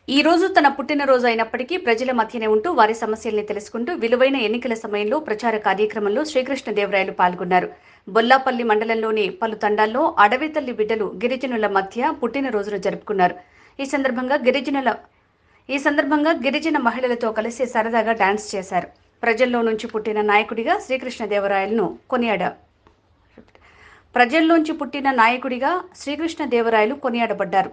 ఈ రోజు తన పుట్టినరోజు అయినప్పటికీ ప్రజల మధ్యనే ఉంటూ వారి సమస్యల్ని తెలుసుకుంటూ విలువైన ఎన్నికల సమయంలో ప్రచార కార్యక్రమంలో శ్రీకృష్ణదేవరాయలు పాల్గొన్నారు. బొల్లాపల్లి మండలంలోని పలు తండాల్లో అడవి తల్లి బిడ్డలు గిరిజనుల మధ్య పుట్టినరోజును జరుపుకున్నారు. ఈ సందర్భంగా గిరిజన మహిళలతో కలిసి సరదాగా డాన్స్ చేశారు. ప్రజల్లో నుంచి పుట్టిన నాయకుడిగా శ్రీకృష్ణదేవరాయలు కొనియాడబడ్డారు.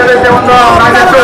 ఏదైతే ఉందో ప్రాజెక్టు